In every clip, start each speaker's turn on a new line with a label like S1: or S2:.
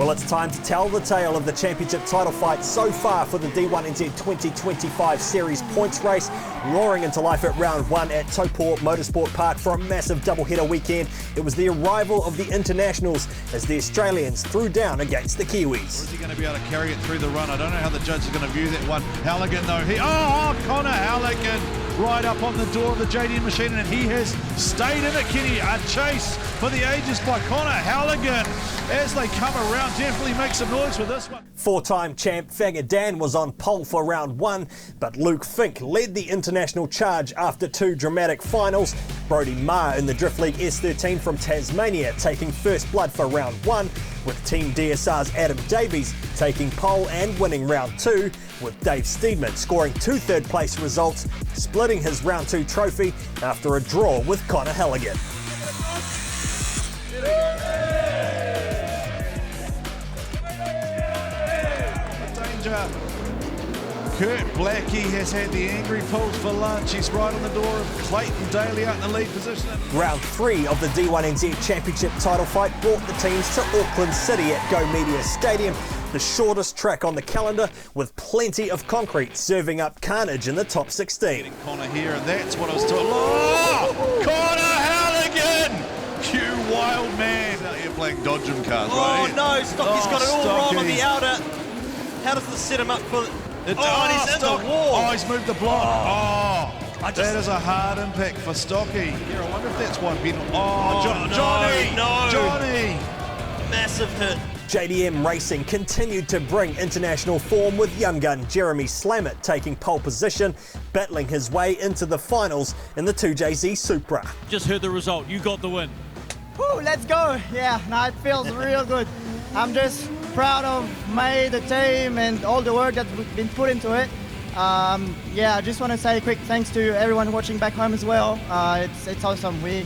S1: Well, it's time to tell the tale of the championship title fight so far for the D1NZ 2025 series points race. Roaring into life at round one at Taupō Motorsport Park for a massive doubleheader weekend. It was the arrival of the internationals as the Australians threw down against the Kiwis.
S2: Or is he going to be able to carry it through the run? I don't know how the judge is going to view that one. Halligan though, Connor Halligan right up on the door of the JDM machine, and he has stayed in it, Kenny. A chase for the ages by Connor Halligan as they come around. Definitely make some noise with this one.
S1: Four-time champ Fagger Dan was on pole for round one, but Luke Fink led the international charge after two dramatic finals. Brodie Maher in the Drift League S13 from Tasmania taking first blood for round one, with Team DSR's Adam Davies taking pole and winning round two, with Dave Steedman scoring two third-place results, splitting his round two trophy after a draw with Connor Halligan.
S2: Kurt Blackie has had the angry pulls for lunch. He's right on the door of Clayton Daly out in the lead position.
S1: Round three of the D1NZ Championship title fight brought the teams to Auckland City at Go Media Stadium, the shortest track on the calendar, with plenty of concrete serving up carnage in the top 16.
S2: Connor here, and that's what I was talking about. Oh, Connor Halligan! You wild man. You're playing dodgem cards, right?
S3: Oh no, Stocky's got it all wrong on the outer. How does this set him up for... he's in the wall.
S2: Oh, he's moved the block. That is a hard impact for Stocky. Here, I wonder if that's one penalty. Johnny!
S3: Massive hit.
S1: JDM Racing continued to bring international form with young gun Jeremy Slammett taking pole position, battling his way into the finals in the 2JZ Supra.
S4: Just heard the result. You got the win.
S5: Woo, let's go. Yeah, no, it feels real good. I'm just proud of May, the team, and all the work that's been put into it. Yeah, I just want to say a quick thanks to everyone watching back home as well. It's awesome. We're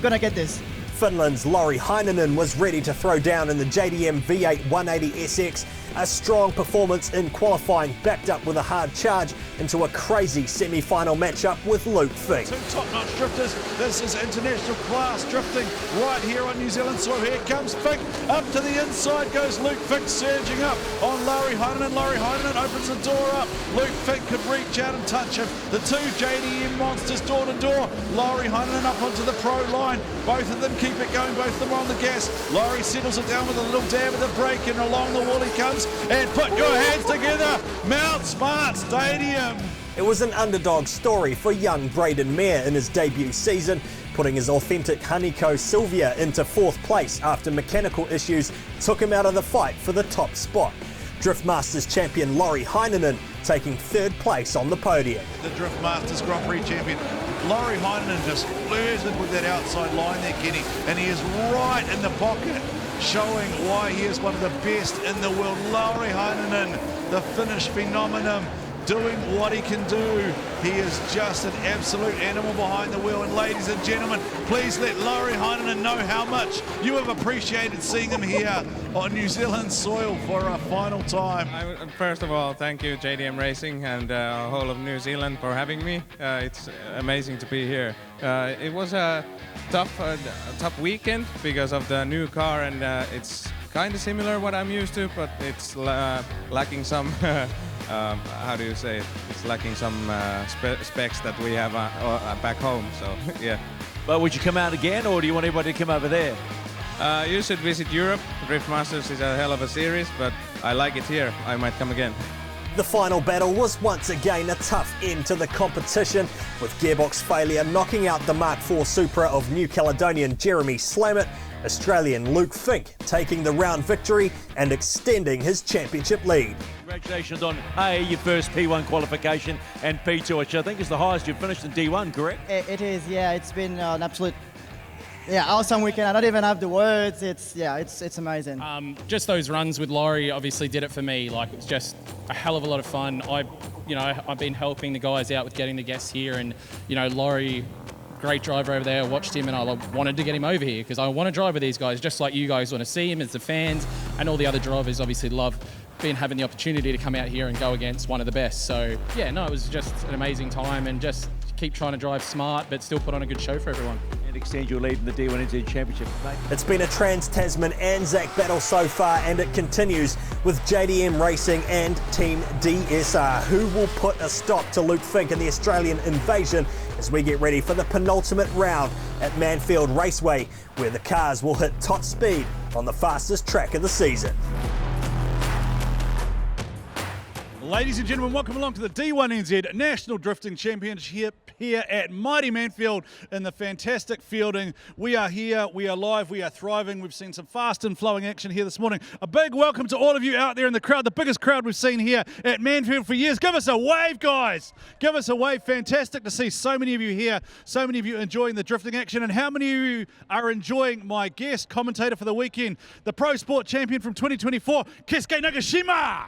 S5: going to get this.
S1: Finland's Lauri Heinonen was ready to throw down in the JDM V8 180SX. A strong performance in qualifying backed up with a hard charge into a crazy semi-final matchup with Luke Fink.
S2: Two top-notch drifters. This is international class drifting right here on New Zealand soil. Here comes Fink. Up to the inside goes Luke Fink, surging up on Lauri Heinonen. Lauri Heinonen opens the door up. Luke Fink could reach out and touch him. The two JDM monsters door to door. Lauri Heinonen up onto the pro line. Both of them keep it going. Both of them are on the gas. Lauri settles it down with a little dab of the brake, and along the wall he comes. And put your hands together, Mount Smart Stadium.
S1: It was an underdog story for young Braden Mayer in his debut season, putting his authentic Haniko Sylvia into fourth place after mechanical issues took him out of the fight for the top spot. Drift Masters champion Lauri Heinonen taking third place on the podium.
S2: The Drift Masters Grand Prix champion Lauri Heinonen just flirted with that outside line there, Kenny, and he is right in the pocket, showing why he is one of the best in the world. Lauri Heinonen, the Finnish phenomenon, doing what he can do. He is just an absolute animal behind the wheel. And ladies and gentlemen, please let Lauri Heinonen know how much you have appreciated seeing him here on New Zealand soil for a final time.
S6: First of all, thank you JDM Racing and whole of New Zealand for having me. It's amazing to be here. It was a tough weekend because of the new car, and it's kind of similar what I'm used to, but it's lacking some how do you say it? It's lacking some specs that we have back home, so yeah.
S4: But would you come out again, or do you want everybody to come over there?
S6: You should visit Europe. Drift Masters is a hell of a series, but I like it here. I might come again.
S1: The final battle was once again a tough end to the competition, with gearbox failure knocking out the Mark IV Supra of New Caledonian Jeremy Slammett, Australian Luke Fink taking the round victory and extending his championship lead.
S4: Congratulations on A, your first P1 qualification, and P2, which I think is the highest you've finished in D1, correct?
S5: It is, yeah. It's been an absolute, awesome weekend. I don't even have the words. It's amazing.
S7: Just those runs with Lauri obviously did it for me. Like, it's just a hell of a lot of fun. I've been helping the guys out with getting the guests here, and Lauri, great driver over there. I watched him and I wanted to get him over here because I want to drive with these guys, just like you guys want to see him as the fans, and all the other drivers obviously love having the opportunity to come out here and go against one of the best. So yeah, no, it was just an amazing time, and just keep trying to drive smart but still put on a good show for everyone.
S4: And extend your lead in the D1NZ Championship, mate.
S1: It's been a Trans-Tasman Anzac battle so far, and it continues with JDM Racing and Team DSR, who will put a stop to Luke Fink and the Australian invasion as we get ready for the penultimate round at Manfeild Raceway, where the cars will hit top speed on the fastest track of the season.
S2: Ladies and gentlemen, welcome along to the D1NZ National Drifting Championship here at mighty Manfeild in the fantastic fielding. We are here, we are live, we are thriving. We've seen some fast and flowing action here this morning. A big welcome to all of you out there in the crowd, the biggest crowd we've seen here at Manfeild for years. Give us a wave, guys. Give us a wave. Fantastic to see so many of you here, so many of you enjoying the drifting action. And how many of you are enjoying my guest commentator for the weekend, the Pro Sport Champion from 2024, Keisuke Nagashima?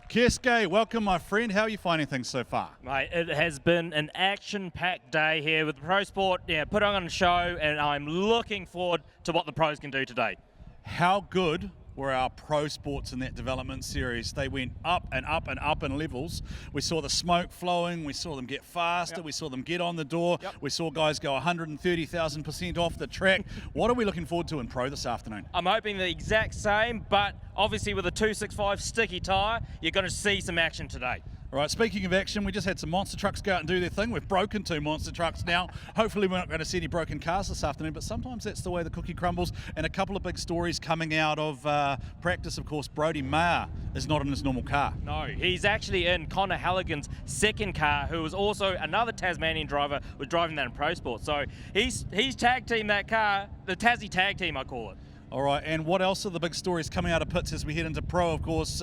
S2: Keisuke, welcome, my friend. How are you finding things so far?
S8: Mate, it has been an action-packed day here with the Pro Sport, putting on a show, and I'm looking forward to what the pros can do today.
S2: How good were our pro sports in that development series? They went up and up and up in levels. We saw the smoke flowing, we saw them get faster, we saw them get on the door, we saw guys go 130,000% off the track. What are we looking forward to in pro this afternoon?
S8: I'm hoping the exact same, but obviously with a 265 sticky tyre, you're going to see some action today.
S2: All right, speaking of action, we just had some monster trucks go out and do their thing. We've broken 2 monster trucks now. Hopefully we're not going to see any broken cars this afternoon, but sometimes that's the way the cookie crumbles. And a couple of big stories coming out of practice, of course. Brody Maher is not in his normal car.
S8: No, he's actually in Connor Halligan's second car, who was also another Tasmanian driver, was driving that in Pro Sport. So he's tag teamed that car, the Tassie tag team, I call it.
S2: All right, and what else are the big stories coming out of pits as we head into pro? Of course,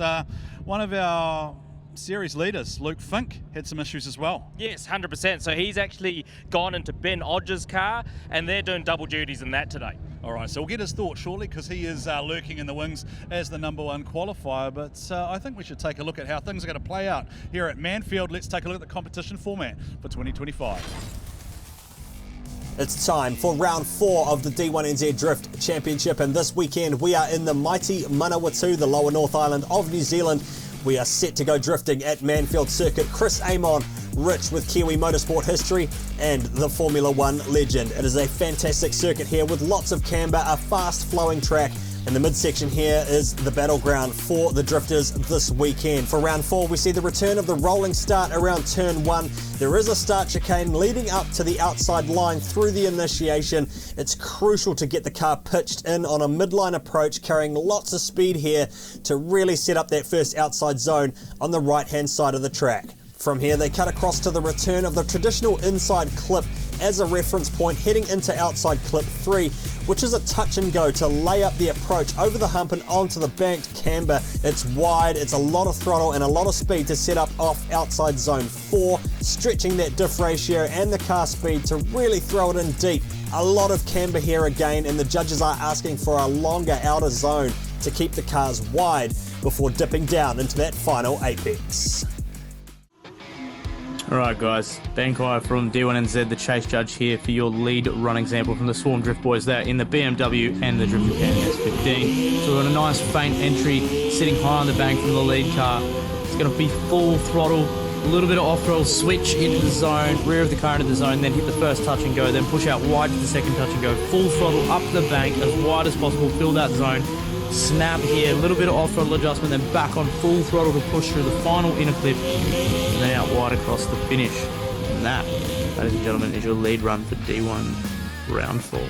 S2: one of our series leaders, Luke Fink, had some issues as well.
S8: Yes, 100%. So he's actually gone into Ben Odge's car, and they're doing double duties in that today.
S2: All right, so we'll get his thoughts shortly because he is lurking in the wings as the #1 qualifier. But I think we should take a look at how things are going to play out here at Manfeild. Let's take a look at the competition format for 2025.
S1: It's time for round 4 of the D1NZ Drift Championship, and this weekend we are in the mighty Manawatu, the lower North Island of New Zealand. We are set to go drifting at Manfeild Circuit Chris Amon, rich with Kiwi motorsport history and the Formula 1 legend. It is a fantastic circuit here with lots of camber, a fast flowing track, and the midsection here is the battleground for the drifters this weekend. For round 4, we see the return of the rolling start around turn 1. There is a start chicane leading up to the outside line through the initiation. It's crucial to get the car pitched in on a midline approach, carrying lots of speed here to really set up that first outside zone on the right-hand side of the track. From here, they cut across to the return of the traditional inside clip as a reference point, heading into outside clip 3, which is a touch and go to lay up the approach over the hump and onto the banked camber. It's wide, it's a lot of throttle and a lot of speed to set up off outside zone 4, stretching that diff ratio and the car speed to really throw it in deep. A lot of camber here again, and the judges are asking for a longer outer zone to keep the cars wide before dipping down into that final apex.
S9: Alright guys, Ben Kai from D1NZ, the chase judge here for your lead run example from the Swarm Drift Boys there in the BMW and the Drift Companion S15. So we're on a nice faint entry, sitting high on the bank from the lead car. It's going to be full throttle, a little bit of off-throttle, switch into the zone, rear of the car into the zone, then hit the first touch and go, then push out wide to the second touch and go, full throttle up the bank as wide as possible, fill that zone. Snap here, a little bit of off-throttle adjustment, then back on full throttle to push through the final inner clip, and then out wide across the finish. And that, ladies and gentlemen, is your lead run for D1 round 4.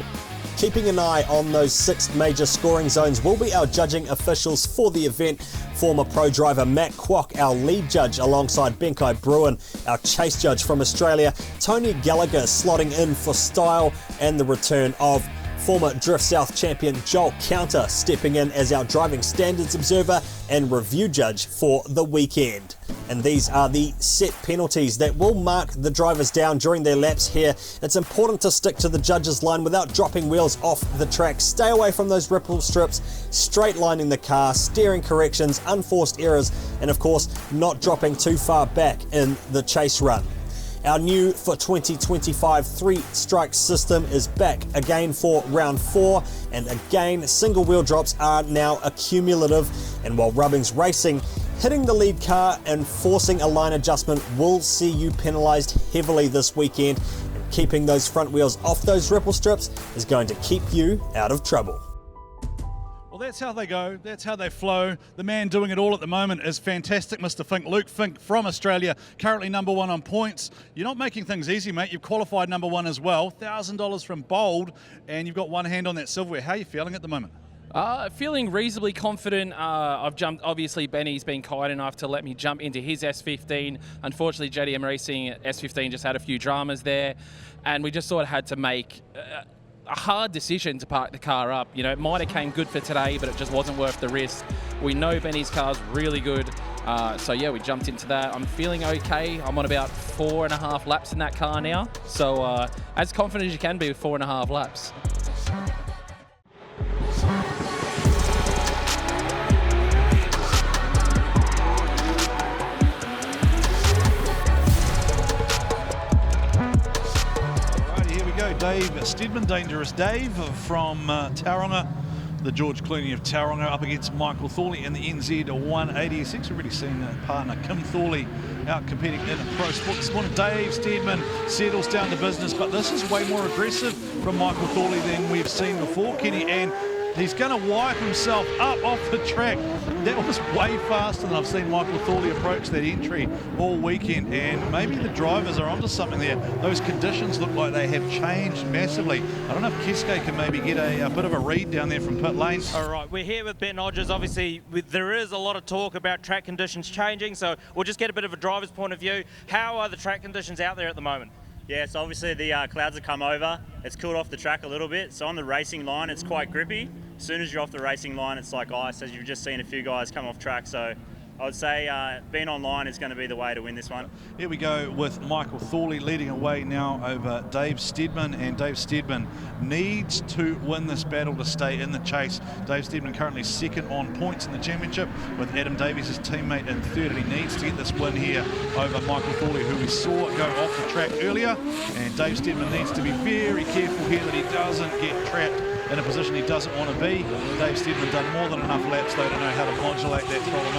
S1: Keeping an eye on those 6 major scoring zones will be our judging officials for the event. Former pro driver Matt Kwok, our lead judge, alongside Benkai Bruin, our chase judge from Australia. Tony Gallagher slotting in for style, and the return of former Drift South champion Joel Counter stepping in as our driving standards observer and review judge for the weekend. And these are the set penalties that will mark the drivers down during their laps here. It's important to stick to the judges' line without dropping wheels off the track. Stay away from those ripple strips, straight lining the car, steering corrections, unforced errors, and of course not dropping too far back in the chase run. Our new for 2025 3-strike system is back again for round 4, and again single wheel drops are now accumulative, and while rubbing's racing, hitting the lead car and forcing a line adjustment will see you penalised heavily this weekend. And keeping those front wheels off those ripple strips is going to keep you out of trouble.
S2: Well, that's how they go. That's how they flow. The man doing it all at the moment is fantastic, Mr. Fink. Luke Fink from Australia, currently number 1 on points. You're not making things easy, mate. You've qualified number 1 as well. $1,000 from Bold, and you've got one hand on that silverware. How are you feeling at the moment?
S7: Feeling reasonably confident. I've jumped, obviously Benny's been kind enough to let me jump into his S15. Unfortunately, JDM Racing S15 just had a few dramas there, and we just sort of had to make a hard decision to park the car up. You know, it might have came good for today, but it just wasn't worth the risk. We know Benny's car's really good, so yeah, we jumped into that. I'm feeling okay. I'm on about 4.5 laps in that car now, so as confident as you can be with 4.5 laps.
S2: Dave Steedman, Dangerous Dave from Tauranga, the George Clooney of Tauranga, up against Michael Thorley in the NZ 186. We've already seen partner Kim Thorley out competing in a pro sport this morning. Dave Steedman settles down to business, but this is way more aggressive from Michael Thorley than we've seen before, Kenny, and he's going to wipe himself up off the track. That was way faster than I've seen Michael Thorley approach that entry all weekend, and maybe the drivers are onto something there. Those conditions look like they have changed massively. I don't know if Keske can maybe get a bit of a read down there from pit lane.
S8: All right, we're here with Ben Hodges. Obviously, there is a lot of talk about track conditions changing, so we'll just get a bit of a driver's point of view. How are the track conditions out there at the moment?
S10: Yeah, so obviously the clouds have come over. It's cooled off the track a little bit. So on the racing line, it's quite grippy. As soon as you're off the racing line, it's like ice, as you've just seen a few guys come off track. So I would say being online is going to be the way to win this one.
S2: Here we go with Michael Thorley leading away now over Dave Steedman, and Dave Steedman needs to win this battle to stay in the chase. Dave Steedman currently second on points in the championship with Adam Davies, his teammate, in third, and he needs to get this win here over Michael Thorley, who we saw go off the track earlier, and Dave Steedman needs to be very careful here that he doesn't get trapped in a position he doesn't want to be. Dave Steedman done more than enough laps though to know how to modulate that throttle,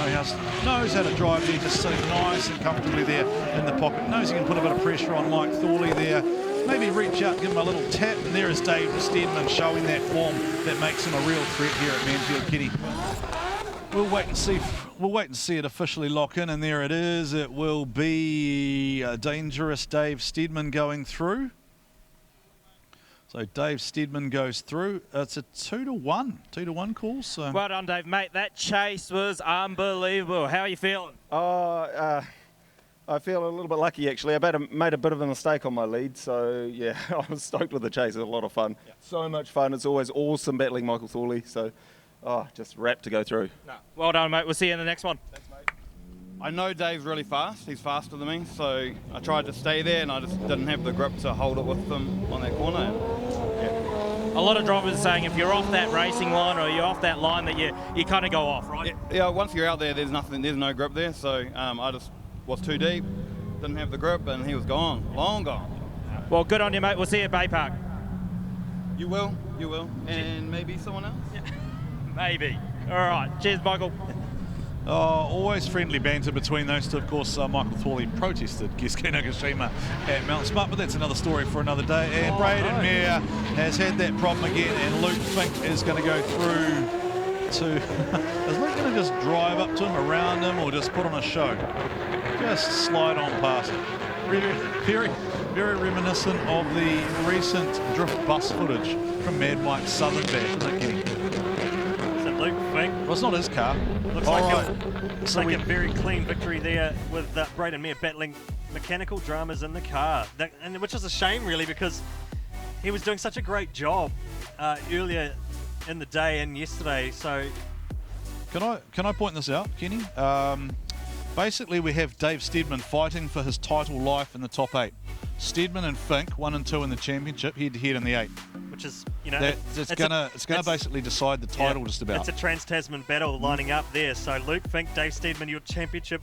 S2: knows how to drive there, just sitting nice and comfortably there in the pocket, knows he can put a bit of pressure on Mike Thorley there, maybe reach out, give him a little tap, and there is Dave Steedman showing that form that makes him a real threat here at Manfeild, Kitty. We'll wait and see it officially lock in, and there it is. It will be Dangerous Dave Steedman going through. So Dave Steedman goes through. It's a 2-1 call. So
S8: well done, Dave, mate. That chase was unbelievable. How are you feeling?
S11: I feel a little bit lucky actually. I made a bit of a mistake on my lead, so yeah, I was stoked with the chase. It was a lot of fun. Yeah. So much fun. It's always awesome battling Michael Thorley. So just wrapped to go through.
S8: No. Well done, mate. We'll see you in the next one. Thanks, mate.
S12: I know Dave's really fast. He's faster than me, so I tried to stay there, and I just didn't have the grip to hold it with them on that corner. Yeah.
S8: A lot of drivers are saying if you're off that racing line or you're off that line that you kind of go off, right?
S12: Yeah, once you're out there, there's no grip there, so I just was too deep, didn't have the grip, and he was gone, long gone.
S8: Well, good on you, mate. We'll see you at Bay Park.
S12: You will, and maybe someone else?
S8: Yeah. Maybe. All right, cheers, Michael.
S2: Always friendly banter between those two. Of course, Michael Thorley protested Keisuke Nagashima at Mount Smart, but that's another story for another day. And Braden Mayer has had that problem again, and Luke Fink is going to go through to... is Luke going to just drive up to him, around him, or just put on a show? Just slide on past him. Very reminiscent of the recent drift bus footage from Mad Mike's Southern Bash, isn't it, Kenny?
S10: Luke Fink.
S2: Well, it's not his car.
S1: Looks like a very clean victory there with Braden Mayer battling mechanical dramas in the car, which is a shame really because he was doing such a great job earlier in the day and yesterday. So,
S2: can I point this out, Kenny? Basically, we have Dave Steedman fighting for his title life in the top 8. Steedman and Fink 1 and 2 in the championship, head to head in the 8.
S1: Which is, you know,
S2: it's gonna basically decide the title just about.
S1: It's a Trans-Tasman battle lining up there. So Luke Fink, Dave Steedman, your championship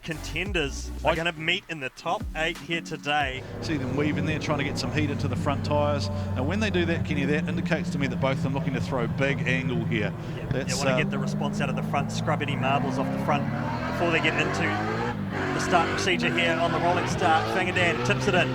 S1: contenders are going to meet in the top 8 here today.
S2: See them weaving there, trying to get some heat into the front tyres. And when they do that, Kenny, that indicates to me that both of them looking to throw big angle here.
S1: Yeah, they want to get the response out of the front, scrub any marbles off the front before they get into the start procedure here on the rolling start. Fangadan tips it in.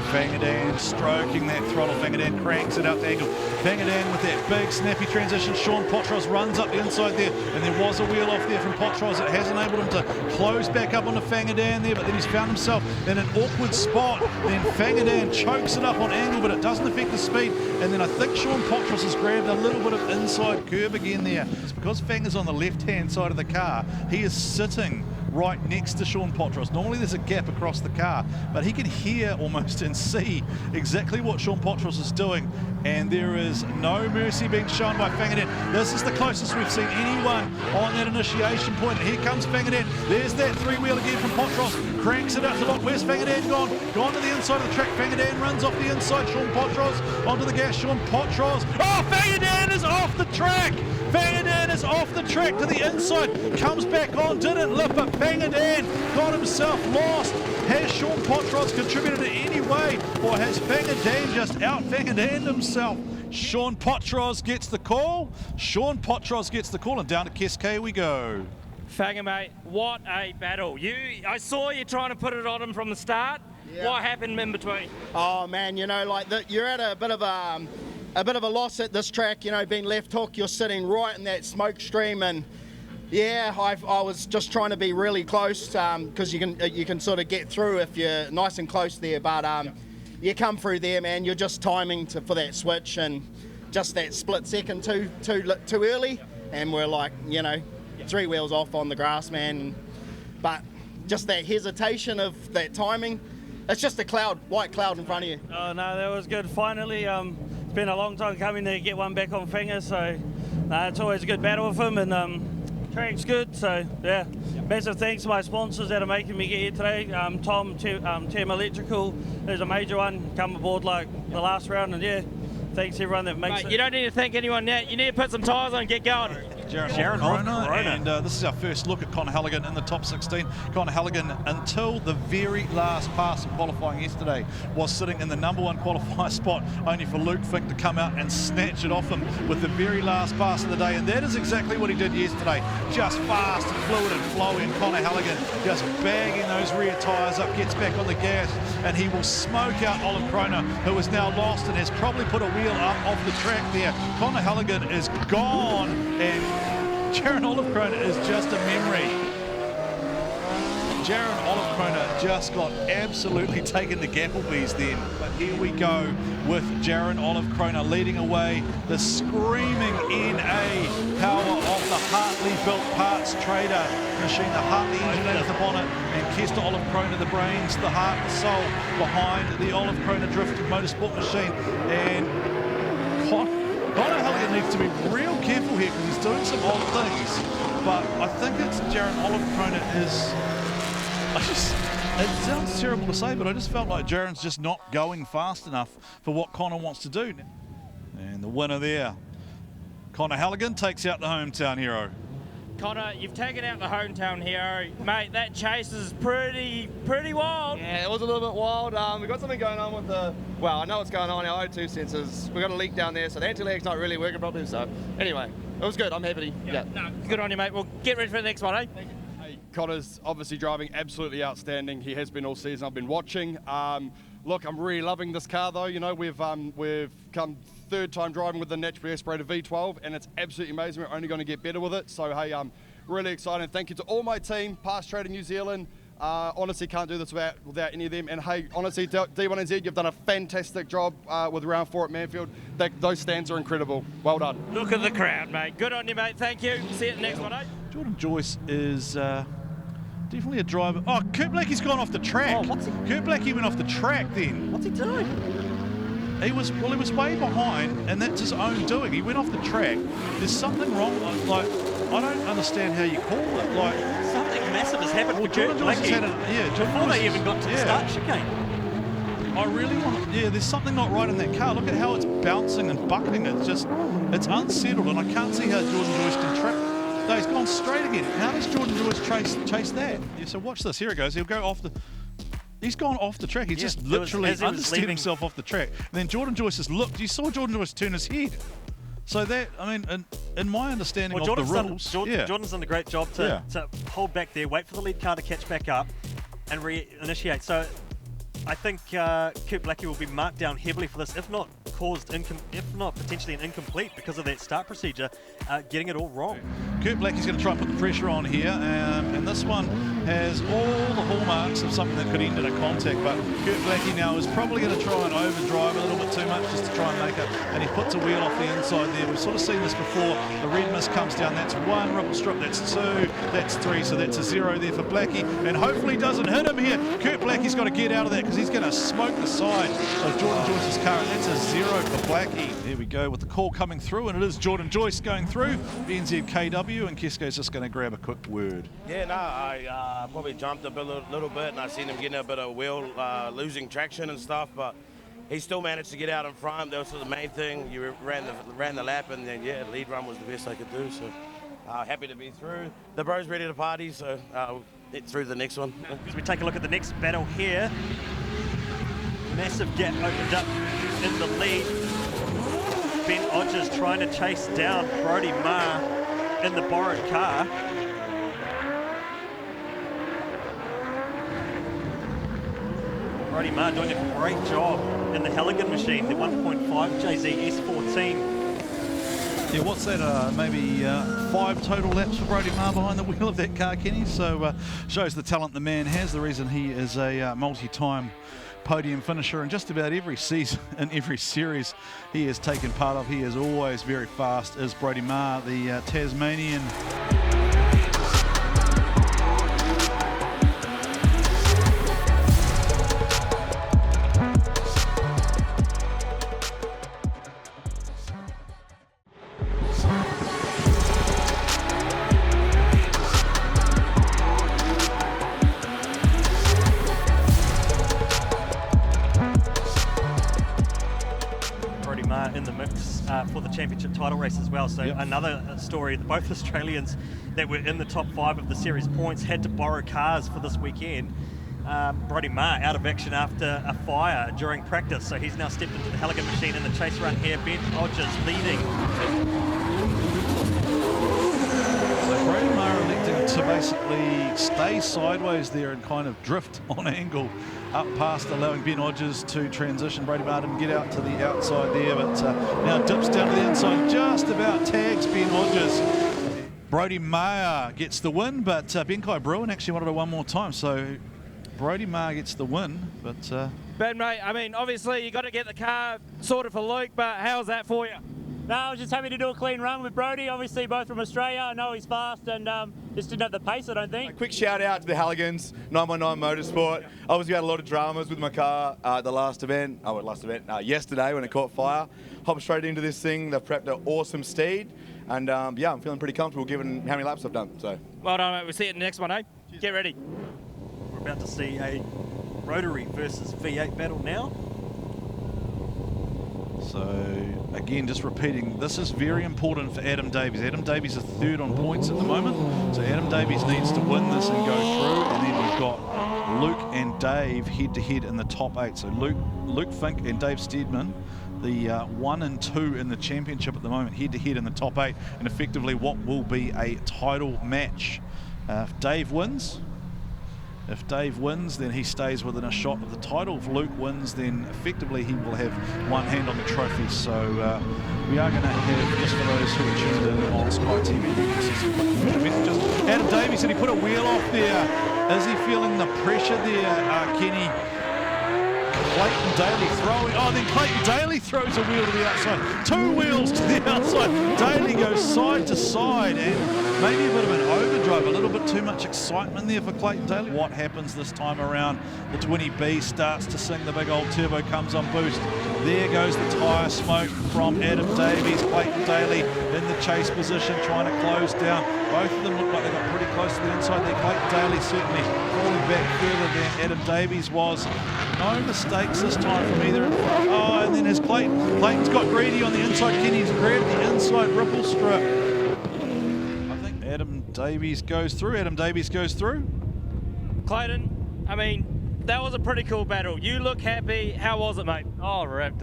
S2: Fangadan stroking that throttle. Fangadan cranks it up to angle. Fangadan with that big snappy transition. Sean Potros runs up the inside there, and there was a wheel off there from Potros. It has enabled him to close back up onto Fangadan there, but then he's found himself in an awkward spot. Then Fangadan chokes it up on angle, but it doesn't affect the speed. And then I think Sean Potros has grabbed a little bit of inside curb again there. It's because Fanga's on the left-hand side of the car. He is sitting right next to Sean Potros. Normally there's a gap across the car, but he can hear almost and see exactly what Sean Potros is doing, and there is no mercy being shown by Fangadan. This is the closest we've seen anyone on that initiation point. And here comes Fangadan. There's that three-wheel again from Potros. Cranks it out to lock. Where's Fangadan gone? Gone to the inside of the track. Fangadan runs off the inside. Sean Potros onto the gas. Sean Potros. Oh, Fangadan is off the track. Fangadan is off the track to the inside, comes back on, didn't lift, but Fangadan got himself lost. Has Sean Potros contributed in any way, or has Fangadan just out-Fangadan himself? Sean Potros gets the call. Sean Potros gets the call, and down to Cascade we go.
S8: Fanga, mate, what a battle. I saw you trying to put it on him from the start. Yeah. What happened in between?
S13: Oh, man, you know, like you're at a bit of a loss at this track, you know, being left hook, you're sitting right in that smoke stream, and yeah, I was just trying to be really close because you can sort of get through if you're nice and close there, but you come through there, man, you're just timing for that switch, and just that split second too early, and we're like, you know, 3 wheels off on the grass, man. But just that hesitation of that timing, it's just a white cloud in front of you.
S14: Oh no, that was good. Finally, it's been a long time coming to get one back on Finger, so it's always a good battle with him, and track's good, so yeah. Massive thanks to my sponsors that are making me get here today. Tom, Tem Electrical, there's a major one, come aboard like the last round, and yeah, thanks everyone that makes it.
S8: You don't need to thank anyone yet, you need to put some tyres on and get going.
S2: Jaron Corona, and this is our first look at Connor Halligan in the top 16. Connor Halligan, until the very last pass of qualifying yesterday, was sitting in the #1 qualifier spot, only for Luke Fink to come out and snatch it off him with the very last pass of the day, and that is exactly what he did yesterday. Just fast and fluid and flowy, and Connor Halligan just bagging those rear tyres up, gets back on the gas, and he will smoke out Olive Krona, who is now lost and has probably put a wheel up off the track there. Connor Halligan is gone, and Jaron Olive Krona is just a memory. Jaron Olive Krona just got absolutely taken to Gapplebees then. But here we go with Jaron Olive Krona leading away. The screaming NA power of the Hartley built parts trader machine, the Hartley engine at the bonnet, and Kester Olive Krona, the brains, the heart, the soul behind the Olive Krona drift motorsport machine. And Connor Halligan needs to be real careful here because he's doing some odd things, but I think it's Jaron Olive Krona is, it sounds terrible to say, but I just felt like Jaron's just not going fast enough for what Connor wants to do. And the winner there, Connor Halligan, takes out the hometown hero.
S8: Connor, you've taken out the hometown hero. Mate, that chase is pretty wild.
S15: Yeah, it was a little bit wild. We've got something going on with well, I know what's going on, our O2 sensors. We've got a leak down there, so the anti-lag's not really working properly, so anyway, it was good. I'm happy. Yeah.
S8: No, good on you, mate. We'll get ready for the next one, eh?
S16: Hey, Connor's obviously driving absolutely outstanding. He has been all season. I've been watching. Look, I'm really loving this car, though. You know, we've come third time driving with the naturally aspirated V12, and it's absolutely amazing. We're only going to get better with it. So, hey, really excited. Thank you to all my team, Past Trader New Zealand. Honestly, can't do this without any of them. And hey, honestly, D1NZ, you've done a fantastic job with round 4 at Manfeild. Those stands are incredible. Well done.
S8: Look at the crowd, mate. Good on you, mate. Thank you. See you at the next one, eh?
S2: Jordan Joyce is definitely a driver. Oh, Kurt Blackie's gone off the track.
S3: Oh, what's he?
S2: Kurt Blackie went off the track then.
S3: What's he doing?
S2: He was way behind, and that's his own doing. He went off the track. There's something wrong. Like, I don't understand how you call it. Like,
S3: something massive has happened with
S2: Jordan Joyce
S3: Blackie. Before they even got to the start chicane.
S2: I really want. Yeah, there's something not right in that car. Look at how it's bouncing and bucketing. It's unsettled, and I can't see how Jordan Joyce can track. No, he's gone straight again. How does Jordan Joyce chase that? Yeah, so watch this. Here it goes. He'll go off the. He's gone off the track. He just literally understeered himself off the track. And then Jordan Joyce has looked. You saw Jordan Joyce turn his head. So that, I mean, in my understanding of the rules,
S3: Jordan's done a great job to hold back there, wait for the lead car to catch back up, and re-initiate. So I think Kurt Blackie will be marked down heavily for this, if not potentially an incomplete because of that start procedure, getting it all wrong.
S2: Kurt Blackie's going to try and put the pressure on here, and this one has all the hallmarks of something that could end in a contact, but Kurt Blackie now is probably going to try and overdrive a little bit too much just to try and make it, and he puts a wheel off the inside there. We've sort of seen this before. The red mist comes down, that's 1 ripple strip, that's 2, that's 3, so that's a 0 there for Blackie, and hopefully doesn't hit him here. Kurt Blackie's got to get out of that because he's going to smoke the side of Jordan Joyce's car, and that's a 0 for Blackie. There we go with the call coming through, and it is Jordan Joyce going through, NZKW, and Kesko's just going to grab a quick word.
S17: Yeah, no, I probably jumped up a little bit, and I seen him getting a bit of wheel, losing traction and stuff, but he still managed to get out in front. That was the main thing. You ran the lap, and then, yeah, lead run was the best I could do, so happy to be through. The bro's ready to party, so get through the next one.
S3: As we take a look at the next battle here, massive gap opened up in the lead. Ben Odgers trying to chase down Brodie Marr in the borrowed car. Brodie Marr doing a great job in the Halligan machine, the 1.5 JZ S14.
S2: Yeah, what's that, maybe 5 total laps for Brodie Marr behind the wheel of that car, Kenny? So shows the talent the man has, the reason he is a multi-time podium finisher in just about every season, in every series he has taken part of. He is always very fast, is Brodie Marr, the Tasmanian.
S3: In the mix for the championship title race as well. So another story, both Australians that were in the top 5 of the series points had to borrow cars for this weekend. Brodie Marr out of action after a fire during practice, so he's now stepped into the Halligan machine in the chase run here. Ben Odgers leading.
S2: So Brodie Marr electing to basically stay sideways there and kind of drift on angle up past, allowing Ben Odgers to transition. Brodie Marr didn't get out to the outside there, but now dips down to the inside, just about tags Ben Odgers. Brodie Marr gets the win, but Benkai Bruin actually wanted it one more time, so Brodie Marr gets the win, but...
S8: Ben, mate, I mean, obviously you got to get the car sorted for Luke, but how's that for you?
S18: No, I was just happy to do a clean run with Brodie, obviously both from Australia. I know he's fast and just didn't have the pace, I don't think.
S19: A quick shout out to the Halligans, 919 Motorsport. Obviously had a lot of dramas with my car at the yesterday when it caught fire. Hopped straight into this thing. They've prepped an awesome steed, and yeah, I'm feeling pretty comfortable given how many laps I've done. So.
S8: Well done, mate. We'll see you at the next one, eh? Get ready.
S3: We're about to see a rotary versus V8 battle now.
S2: So again, just repeating, this is very important for Adam Davies. Adam Davies is 3rd on points at the moment, so Adam Davies needs to win this and go through, and then we've got Luke and Dave head-to-head in the top 8. So Luke Fink and Dave Steedman, the 1 and 2 in the championship at the moment, head-to-head in the top 8, and effectively what will be a title match. If Dave wins, then he stays within a shot of the title. If Luke wins, then effectively he will have one hand on the trophy. So we are going to have, just for those who are tuned in on Sky TV, you can see some quick messages. Adam Davies, and he put a wheel off there. Is he feeling the pressure there, Kenny? Clayton Daly throwing, then Clayton Daly throws a wheel to the outside. 2 wheels to the outside. Daly goes side to side, and maybe a bit of an overdrive, a little bit too much excitement there for Clayton Daly. What happens this time around? The 20B starts to sing, the big old turbo comes on boost. There goes the tyre smoke from Adam Davies. Clayton Daly in the chase position, trying to close down. Both of them look like they got pretty close to the inside there. Clayton Daly certainly falling back further than Adam Davies was. No mistakes this time from either. And then Clayton's got greedy on the inside. Kenny's grabbed the inside ripple strip. I think Adam Davies goes through.
S8: Clayton, I mean, that was a pretty cool battle. You look happy. How was it, mate?
S20: Oh, rap.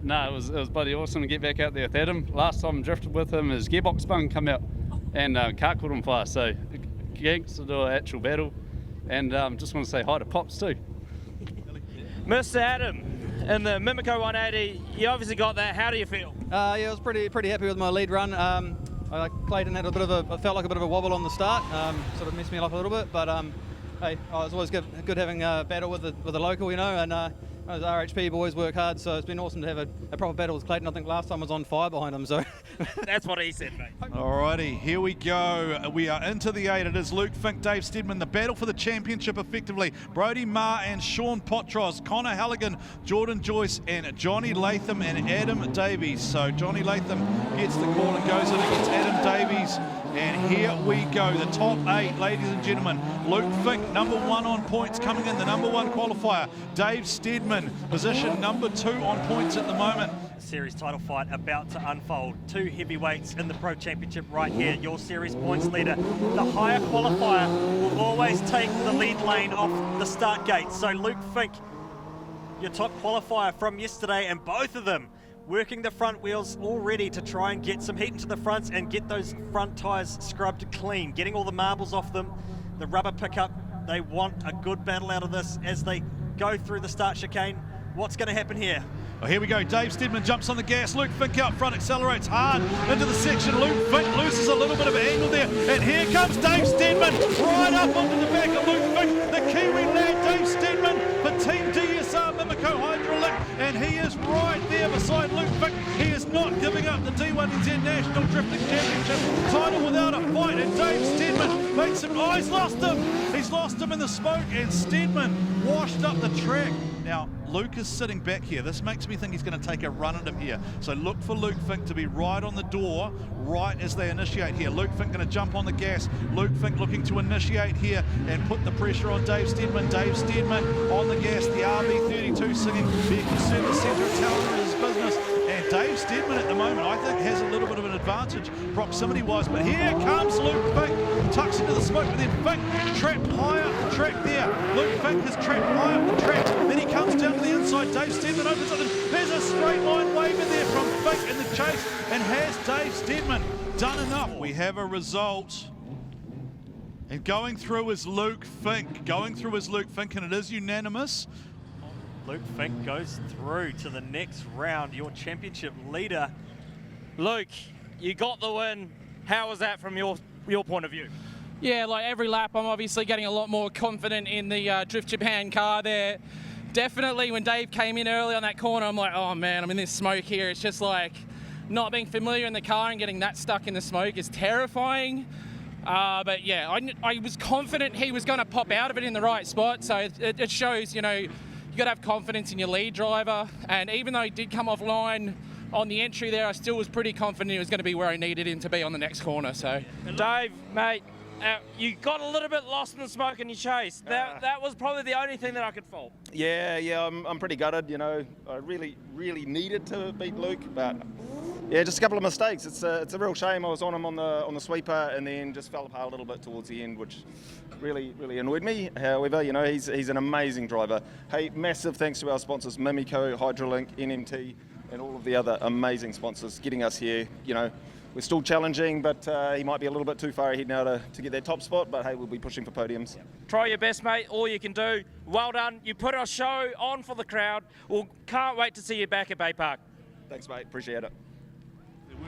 S20: No, it was bloody awesome to get back out there with Adam. Last time I drifted with him, his gearbox bung come out and car caught on fire. So, thanks to do an actual battle. And just want to say hi to Pops too.
S8: Mr. Adam, in the Mimico 180, you obviously got that. How do you feel?
S21: Yeah, I was pretty happy with my lead run. I played and had a bit of I felt like a bit of a wobble on the start, sort of messed me up a little bit. But hey, it was always good having a battle with the local, you know. And those RHP boys work hard, so it's been awesome to have a proper battle with Clayton. I think last time I was on fire behind him, so.
S8: That's what he said, mate.
S2: Alrighty, here we go. We are into the 8. It is Luke Fink, Dave Steadman, the battle for the championship effectively. Brody Marr and Sean Potros, Connor Halligan, Jordan Joyce and Johnny Latham and Adam Davies. So Johnny Latham gets the call and goes in against Adam Davies. And here we go, the top 8, ladies and gentlemen. Luke Fink, number 1 on points, coming in the number 1 qualifier. Dave Steadman, position number 2 on points at the moment.
S3: Series title fight about to unfold. 2 heavyweights in the Pro Championship right here. Your series points leader. The higher qualifier will always take the lead lane off the start gate. So Luke Fink, your top qualifier from yesterday, and both of them working the front wheels already to try and get some heat into the fronts and get those front tyres scrubbed clean, getting all the marbles off them, the rubber pickup. They want a good battle out of this as they go through the start chicane. What's going to happen here?
S2: Well, here we go. Dave Steadman jumps on the gas. Luke Fink out front, accelerates hard into the section. Luke Fink loses a little bit of angle there. And here comes Dave Steadman right up onto the back of Luke Fink. The Kiwi lad, Dave Steadman, for Team DSR Mimico Hydraulic. And he is right there beside Luke Fink. He is not giving up the D1NZ National Drifting Championship title without a fight. And Dave Steadman makes him. Oh, he's lost him. He's lost him in the smoke. And Steadman washed up the track. Now, Luke is sitting back here. This makes me think he's going to take a run at him here. So look for Luke Fink to be right on the door, right as they initiate here. Luke Fink going to jump on the gas. Luke Fink looking to initiate here and put the pressure on Dave Steadman. Dave Steadman on the gas, the RB32 singing, being concerned the centre of talent in his business. And Dave Steadman at the moment, I think, has a little bit of an advantage proximity-wise. But here comes Luke Fink, tucks into the smoke, but then Fink trapped high up the track there. Luke Fink has trapped high up the track. Then he comes down to the inside. Dave Steadman opens up. There's a straight line waiver there from Fink in the chase. And has Dave Steadman done enough? We have a result. And going through is Luke Fink. Going through is Luke Fink, and it is unanimous.
S3: Luke Fink goes through to the next round, your championship leader.
S8: Luke, you got the win. How was that from your point of view?
S7: Yeah, like every lap, I'm obviously getting a lot more confident in the Drift Japan car there. Definitely when Dave came in early on that corner, I'm like, oh man, I'm in this smoke here. It's just like not being familiar in the car and getting that stuck in the smoke is terrifying. But yeah, I was confident he was going to pop out of it in the right spot. So it shows, you know, you got to have confidence in your lead driver. And even though he did come offline on the entry there, I still was pretty confident he was going to be where I needed him to be on the next corner. So,
S8: Dave, mate, you got a little bit lost in the smoke in your chase. That was probably the only thing that I could fault.
S11: Yeah, I'm pretty gutted. You know, I really needed to beat Luke, but yeah, just a couple of mistakes. It's a real shame. I was on him on the sweeper and then just fell apart a little bit towards the end, which really annoyed me. However, you know, he's an amazing driver. Hey, massive thanks to our sponsors, Mimico, Hydrolink, NMT, and all of the other amazing sponsors getting us here. You know, we're still challenging, but he might be a little bit too far ahead now to get that top spot, but hey, we'll be pushing for podiums.
S8: Try your best, mate. All you can do. Well done. You put our show on for the crowd. We can't wait to see you back at Bay Park.
S11: Thanks, mate. Appreciate it.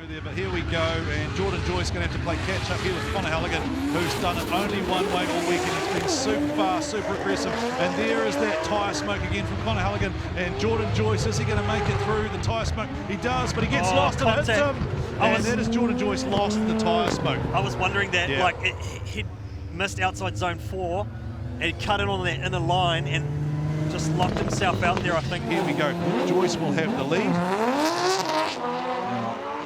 S2: We're there, but here we go, and Jordan Joyce going to have to play catch-up here with Connor Halligan, who's done it only one way all weekend. He's been super fast, super aggressive, and there is that tyre smoke again from Connor Halligan, and Jordan Joyce, is he going to make it through the tyre smoke? He does, but he gets lost and hits him, and that is Jordan Joyce lost the tyre smoke.
S3: I was wondering that, like, he missed outside zone 4, and he cut in on that inner line, and just locked himself out there, I think.
S2: Here we go. Joyce will have the lead.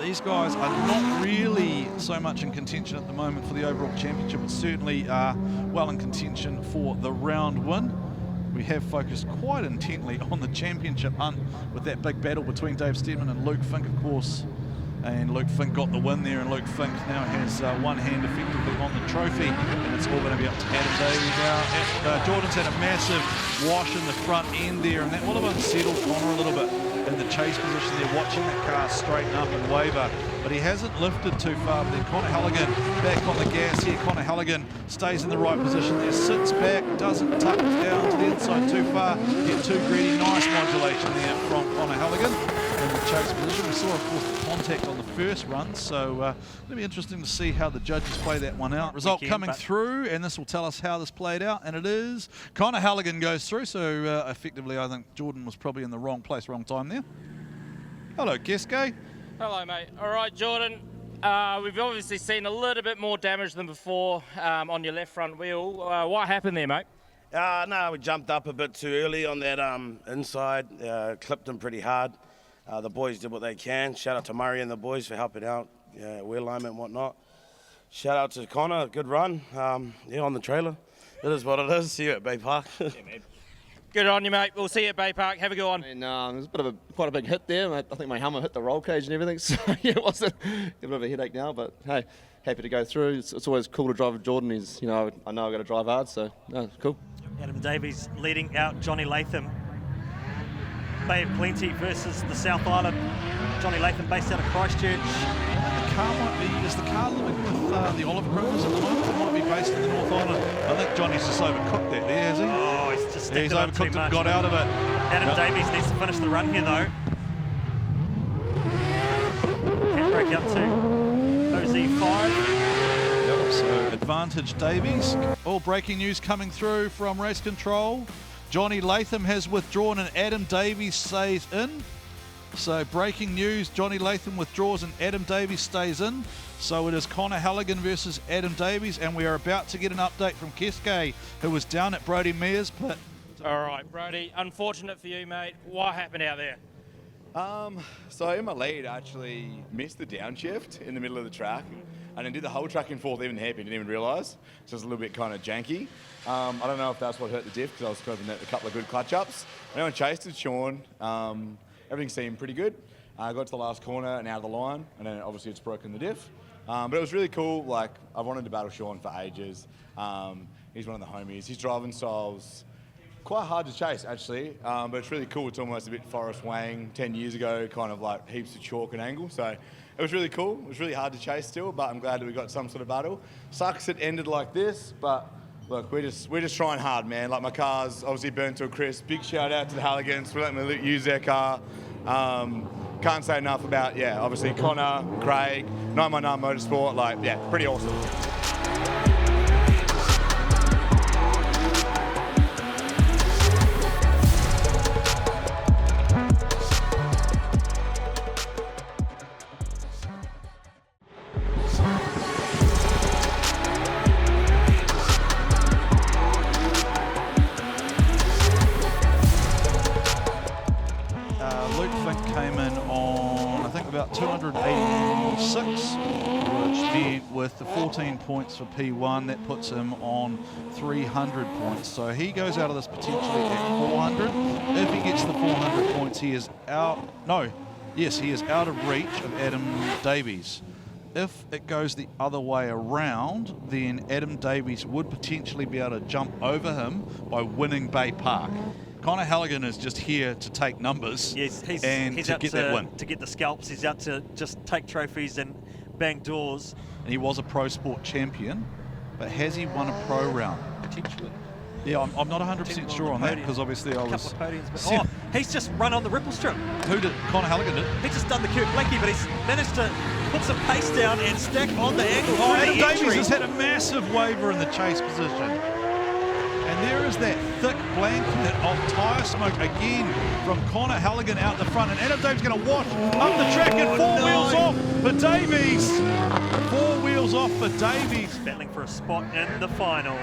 S2: These guys are not really so much in contention at the moment for the overall championship, but certainly are well in contention for the round win. We have focused quite intently on the championship hunt with that big battle between Dave Steadman and Luke Fink, of course. And Luke Fink got the win there, and Luke Fink now has one hand effectively on the trophy, and it's all going to be up to Adam Davies now. Jordan's had a massive wash in the front end there, and that will have unsettled Connor a little bit in the chase position there, watching that car straighten up and waver. but he hasn't lifted too far. But then Connor Halligan back on the gas here. Connor Halligan stays in the right position there, sits back, doesn't tuck down to the inside too far, get too greedy. Nice modulation there from Connor Halligan in the chase position. We saw, of course, the contact on the first run, so it'll be interesting to see how the judges play that one out. Result coming through, and this will tell us how this played out, and it is Connor Halligan goes through, so effectively I think Jordan was probably in the wrong place, wrong time there. Hello, Keske.
S8: Hello, mate. All right, Jordan. We've obviously seen a little bit more damage than before on your left front wheel. What happened there, mate?
S17: No, we jumped up a bit too early on that inside, clipped him pretty hard. The boys did what they can. Shout out to Murray and the boys for helping out, wheel alignment and whatnot. Shout out to Connor, good run. On the trailer. It is what it is. See you at Bay Park.
S8: Yeah, man. Good on you, mate. We'll see you at Bay Park. Have a good one.
S15: And there's quite a big hit there. I think my helmet hit the roll cage and everything, so yeah, it was a bit of a headache now. But hey, happy to go through. It's always cool to drive with Jordan. He's, I know I've got to drive hard, so no, cool.
S3: Adam Davies leading out Johnny Latham. Bay of Plenty versus the South Island. Johnny Latham based out of Christchurch.
S2: Is the car living with the Olive Groomers at the moment? It might be based in the North Island. I think Johnny's just overcooked that there, has he?
S3: Oh, he's just
S2: he's overcooked it and got out of it.
S3: Adam Davies needs to finish the run here, though. Can't break up to OZ5.
S2: So advantage Davies. All breaking news coming through from race control. Johnny Latham has withdrawn and Adam Davies stays in. So breaking news, Johnny Latham withdraws and Adam Davies stays in. So it is Connor Halligan versus Adam Davies, and we are about to get an update from Keske, who was down at Brodie Mears pit.
S8: All right, Brodie, unfortunate for you, mate. What happened out there?
S19: So in my lead, I actually missed the downshift in the middle of the track, and then did the whole track in fourth even happy, didn't even realise. So it was a little bit kind of janky. I don't know if that's what hurt the diff, because I was coping a couple of good clutch ups. I went chased with Sean. Everything seemed pretty good. I got to the last corner and out of the line, and then obviously it's broken the diff. But it was really cool. Like, I wanted to battle Sean for ages. He's one of the homies. His driving style's quite hard to chase, actually, but it's really cool. It's almost a bit Forrest Wang 10 years ago, kind of like heaps of chalk and angle. So it was really cool. It was really hard to chase still, but I'm glad that we got some sort of battle. Sucks it ended like this, but look, we're just trying hard, man. Like, my car's obviously burnt to a crisp. Big shout out to the Halligans for letting me use their car. Can't say enough about, obviously Connor, Craig, 919 Motorsport, pretty awesome.
S2: About 286, which meant with the 14 points for P1, that puts him on 300 points. So he goes out of this potentially at 400. If he gets the 400 points, he is out. No, yes, he is out of reach of Adam Davies. If it goes the other way around, then Adam Davies would potentially be able to jump over him by winning Bay Park. Connor Halligan is just here to take numbers.
S3: Yes, he's
S2: to
S3: out
S2: get that win.
S3: To get the scalps. He's out to just take trophies and bang doors.
S2: And he was a pro sport champion, but has he won a pro round?
S3: Potentially.
S2: Yeah, I'm not 100% sure on that, because obviously I was...
S3: A couple of podiums, but he's just run on the ripple strip.
S2: Who did? Connor Halligan did?
S3: He's just done the Kurt Blakey, but he's managed to put some pace down and stack on the angle.
S2: Adam Davies has had a massive waver in the chase position. And there is that thick blanket of tyre smoke again from Connor Halligan out the front. And Adam Davies going to wash up the track and wheels off for Davies. 4 wheels off for Davies.
S3: Battling for a spot in the final.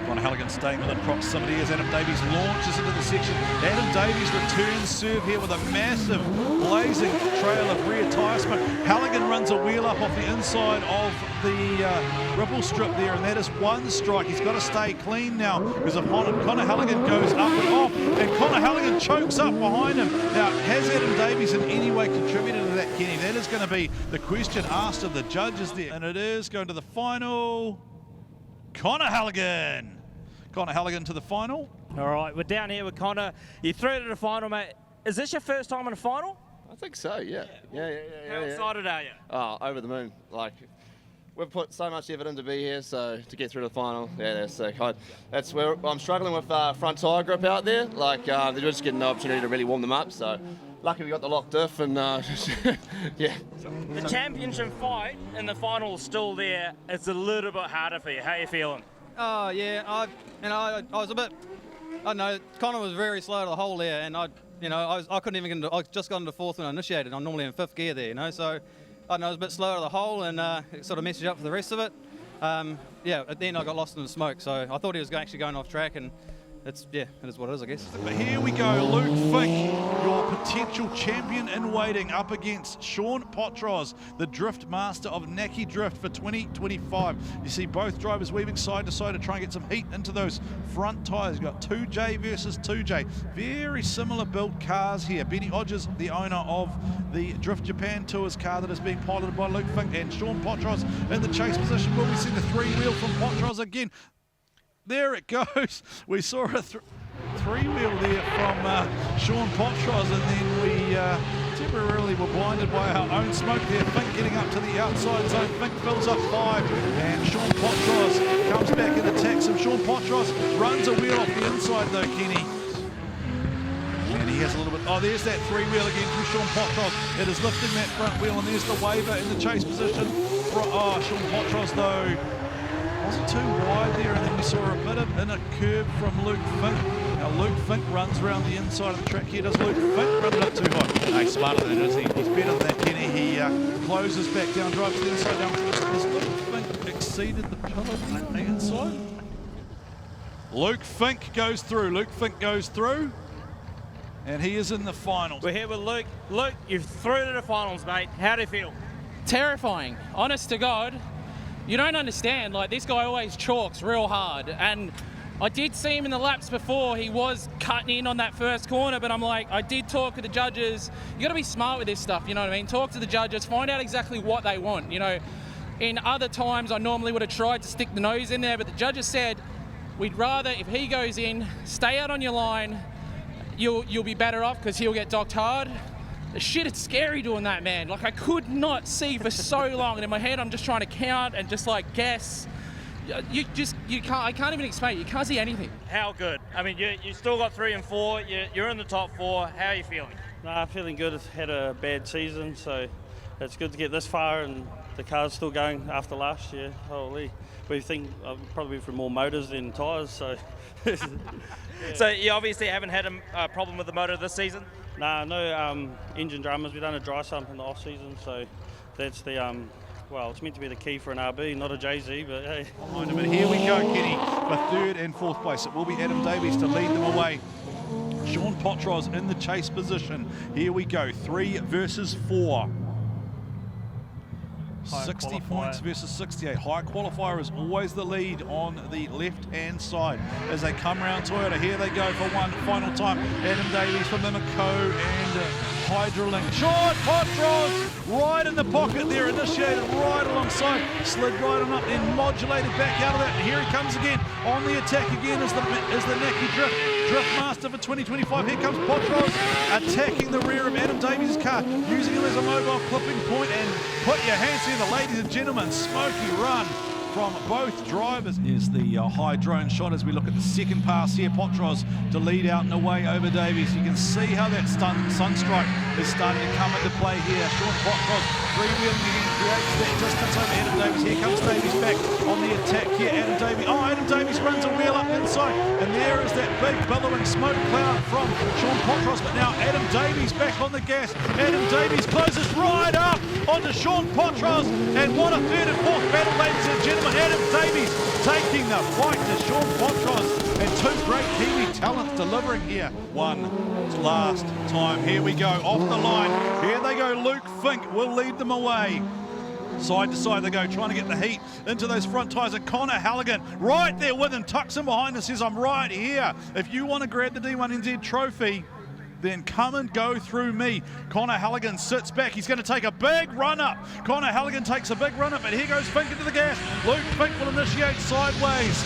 S2: Connor Halligan staying within proximity as Adam Davies launches into the section. Adam Davies returns serve here with a massive blazing trail of rear tyre smoke. Halligan runs a wheel up off the inside of the ripple strip there, and that is one strike. He's got to stay clean now, because if Connor Halligan goes up and off, and Connor Halligan chokes up behind him. Now, has Adam Davies in any way contributed to that, Kenny? That is going to be the question asked of the judges there. And it is going to the final. Connor Halligan. Connor Halligan to the final.
S8: All right, we're down here with Connor. You threw it to the final, mate. Is this your first time in a final?
S15: I think so, yeah. Yeah.
S8: How excited are you?
S15: Oh, over the moon. Like, we've put so much effort in to be here, so to get through to the final, yeah, that's sick. That's where I'm struggling with front tyre grip out there. Like, they're just getting the opportunity to really warm them up, so lucky we got the lock diff, and yeah.
S8: The championship fight in the final is still there. It's a little bit harder for you. How are you feeling?
S21: Oh yeah, I was a bit. I don't know. Connor was very slow to the hole there, and I couldn't even get into. I just got into fourth when I initiated. I'm normally in fifth gear there, so I don't know. I was a bit slower to the hole, and it sort of messed up for the rest of it. At the end I got lost in the smoke, so I thought he was actually going off track, and it is what it is, I guess.
S2: But here we go, Luke Fink, your potential champion in waiting, up against Sean Potros, the drift master of Naki Drift for 2025. You see both drivers weaving side to side to try and get some heat into those front tyres. You've got 2J versus 2J. Very similar built cars here. Benny Odgers, the owner of the Drift Japan Tours car that is being piloted by Luke Fink, and Sean Potros in the chase position. Will we see the three-wheel from Potros again? There it goes. We saw a three-wheel there from Sean Potros, and then we temporarily were blinded by our own smoke there. Fink getting up to the outside zone. Fink fills up 5, and Sean Potros comes back and attacks him. Sean Potros runs a wheel off the inside though, Kenny. And he has a little bit, there's that three-wheel again from Sean Potros. It is lifting that front wheel, and there's the waiver in the chase position. Sean Potros though, wasn't too wide there, and then we saw a bit of inner curb from Luke Fink. Now Luke Fink runs around the inside of the track here. Does Luke Fink run it up too high? No, he's smarter than that, isn't he? He's better than that, Kenny. He closes back down, drives to the inside down. Has Luke Fink exceeded the pillar on the inside? Luke Fink goes through. Luke Fink goes through, and he is in the finals.
S8: We're here with Luke. Luke, you've through to the finals, mate. How do you feel?
S7: Terrifying. Honest to God. You don't understand, like this guy always chalks real hard, and I did see him in the laps before, he was cutting in on that first corner, but I'm like, I did talk to the judges. You gotta be smart with this stuff, you know what I mean? Talk to the judges, find out exactly what they want, you know. In other times, I normally would have tried to stick the nose in there, but the judges said, we'd rather, if he goes in, stay out on your line, you'll be better off because he'll get docked hard. The shit, it's scary doing that, man. Like, I could not see for so long, and in my head, I'm just trying to count and just like guess. You can't. I can't even explain it. You can't see anything.
S8: How good? I mean, you still got 3 and 4. You're in the top 4. How are you feeling?
S14: Nah, feeling good. I've had a bad season, so it's good to get this far, and the car's still going after last year. Holy, we think I've probably for more motors than tyres, so.
S8: Yeah. So you obviously haven't had a problem with the motor this season?
S14: Nah, no engine dramas. We've done a dry sump in the off season, so that's the well, it's meant to be the key for an RB, not a JZ, but hey.
S2: Behind him, and here we go, Kenny, for 3rd and 4th place. It will be Adam Davies to lead them away. Sean Potros in the chase position. Here we go, 3 versus 4. 60 points versus 68. High qualifier is always the lead on the left-hand side. As they come around Toyota, here they go for one final time. Adam Davies from Mimiko and Hydrolink. Sean Potros right in the pocket there, initiated right alongside, slid right on up, then modulated back out of that. And here he comes again on the attack again is the Naki Drift Master for 2025. Here comes Potros attacking the rear of Adam Davies' car, using him as a mobile clipping point, and put your hands together, ladies and gentlemen, smoky run from both drivers. Is the high drone shot as we look at the second pass here. Potros to lead out and away over Davies. You can see how that sunstrike is starting to come into play here. Sean Potros three-wheeling again, creates that distance over Adam Davies. Here comes Davies back on the attack here. Adam Davies, Adam Davies runs a wheel up inside, and there is that big billowing smoke cloud from Sean Potros, but now Adam Davies back on the gas. Adam Davies closes right up onto Sean Potros, and what a 3rd and 4th battle, ladies and gentlemen. Adam Davies taking the fight to Sean Potros, and 2 great Kiwi talents delivering here. One last time. Here we go, off the line. Here they go. Luke Fink will lead them away. Side to side they go, trying to get the heat into those front tyres. And Connor Halligan right there with him, tucks him behind and says, I'm right here. If you want to grab the D1NZ trophy, then come and go through me. Connor Halligan sits back. He's going to take a big run up. Connor Halligan takes a big run up, and here goes Fink into the gas. Luke Fink will initiate sideways.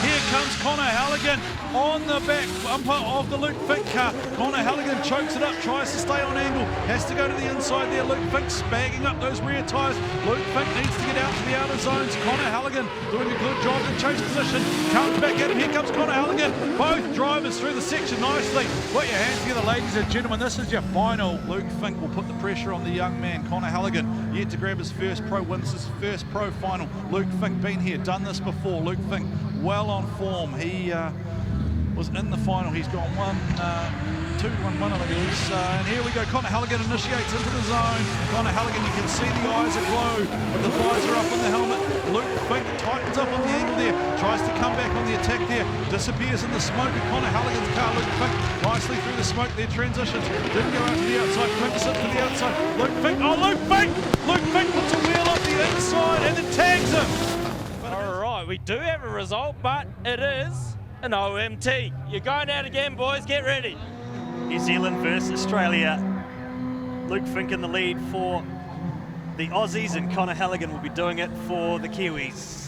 S2: Here comes Connor Halligan on the back bumper of the Luke Fink car. Connor Halligan chokes it up, tries to stay on angle, has to go to the inside there. Luke Fink's bagging up those rear tyres. Luke Fink needs to get out to the outer zones. Connor Halligan doing a good job in chase position. Comes back at him. Here comes Connor Halligan. Both drivers through the section nicely. Put your hands together, ladies and gentlemen. This is your final. Luke Fink will put the pressure on the young man, Connor Halligan, yet to grab his first pro win. This is his first pro final. Luke Fink been here, done this before. Luke Fink well on form. He was in the final. He's gone 2-1-1, I think it is. And here we go. Connor Halligan initiates into the zone. Connor Halligan, you can see the eyes aglow with the visor up on the helmet. Luke Fink tightens up on the angle there. Tries to come back on the attack there. Disappears in the smoke of Connor Halligan's car. Luke Fink nicely through the smoke there. Transitions. Didn't go out to the outside. Crimps it to the outside. Luke Fink. Oh, Luke Fink! Luke Fink puts a wheel up the inside and then tags him.
S8: All right, we do have a result, but it is an OMT. You're going out again, boys. Get ready.
S3: New Zealand versus Australia. Luke Fink in the lead for the Aussies, and Connor Halligan will be doing it for the Kiwis.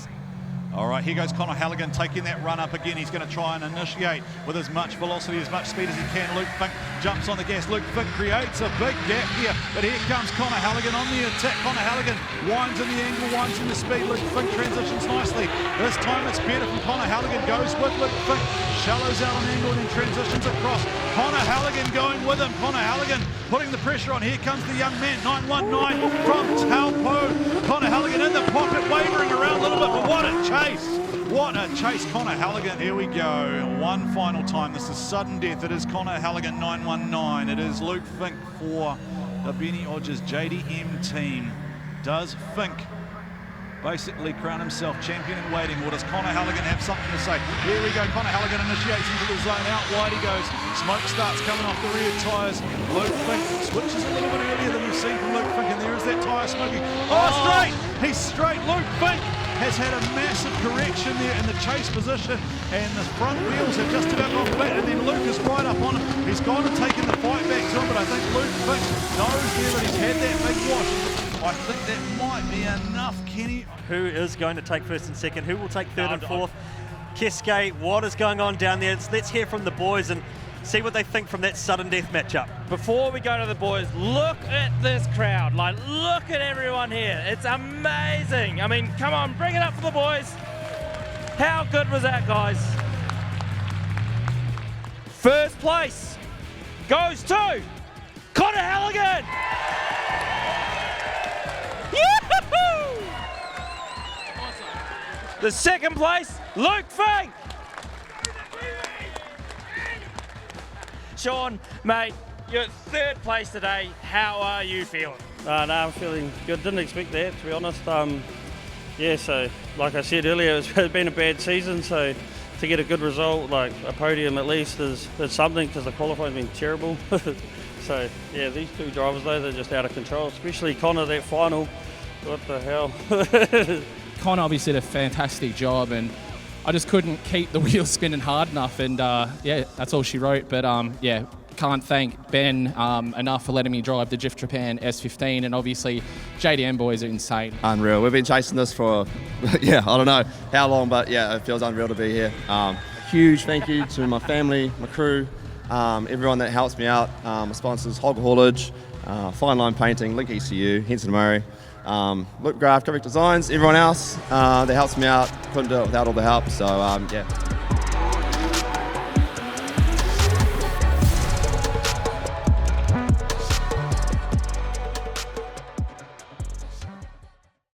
S2: All right, here goes Connor Halligan taking that run up again. He's going to try and initiate with as much velocity, as much speed as he can. Luke Fink jumps on the gas. Luke Fink creates a big gap here, but here comes Connor Halligan on the attack. Connor Halligan winds in the angle, winds in the speed. Luke Fink transitions nicely. This time it's better from Connor Halligan. Goes with Luke Fink, shallows out on angle and then transitions across. Connor Halligan going with him. Connor Halligan putting the pressure on. Here comes the young man, 919 from Taupo. Connor Halligan in the pocket, wavering around a little bit, but what a chase. What a chase, Connor Halligan. Here we go. One final time. This is sudden death. It is Connor Halligan, 919. It is Luke Fink for the Benny Odgers JDM team. Does Fink basically crown himself champion in waiting, or does Connor Halligan have something to say? Here we go. Connor Halligan initiates into the zone. Out wide he goes. Smoke starts coming off the rear tyres. Luke Fink switches a little bit earlier than we've seen from Luke Fink, and there is that tyre smoking. Oh, straight! He's straight. Luke Fink has had a massive correction there in the chase position, and the front wheels have just about gone flat, and then Luke is right up on him. He's gone and taken the fight back to him, but I think Luke Fink knows there that he's had that big wash. I think that might be enough, Kenny.
S3: Who is going to take first and second? Who will take third and fourth? Keske, what is going on down there? Let's hear from the boys and see what they think from that sudden death matchup.
S8: Before we go to the boys, look at this crowd. Like, look at everyone here. It's amazing. I mean, come on, bring it up for the boys. How good was that, guys? First place goes to Connor Halligan. Yoo-hoo-hoo! The second place, Luke Fink. Sean, mate, you're third place today. How are you feeling?
S14: No, I'm feeling good. Didn't expect that, to be honest. Yeah, so like I said earlier, it's been a bad season, so to get a good result, like a podium at least, is something, because the qualifying's been terrible. So yeah, these two drivers though, they're just out of control, especially Connor, that final. What the hell?
S7: Connor obviously did a fantastic job, and I just couldn't keep the wheels spinning hard enough, and yeah, that's all she wrote. But yeah, can't thank Ben enough for letting me drive the Drift Japan S15, and obviously JDM boys are insane.
S15: Unreal. We've been chasing this for, yeah, I don't know how long, but yeah, it feels unreal to be here. Huge thank you to my family, my crew, everyone that helps me out, my sponsors, Hog Haulage, Fine Line Painting, Link ECU, Henson Murray, Luke Graph, Graphic Designs, everyone else that helps me out. Couldn't do it without all the help, so yeah.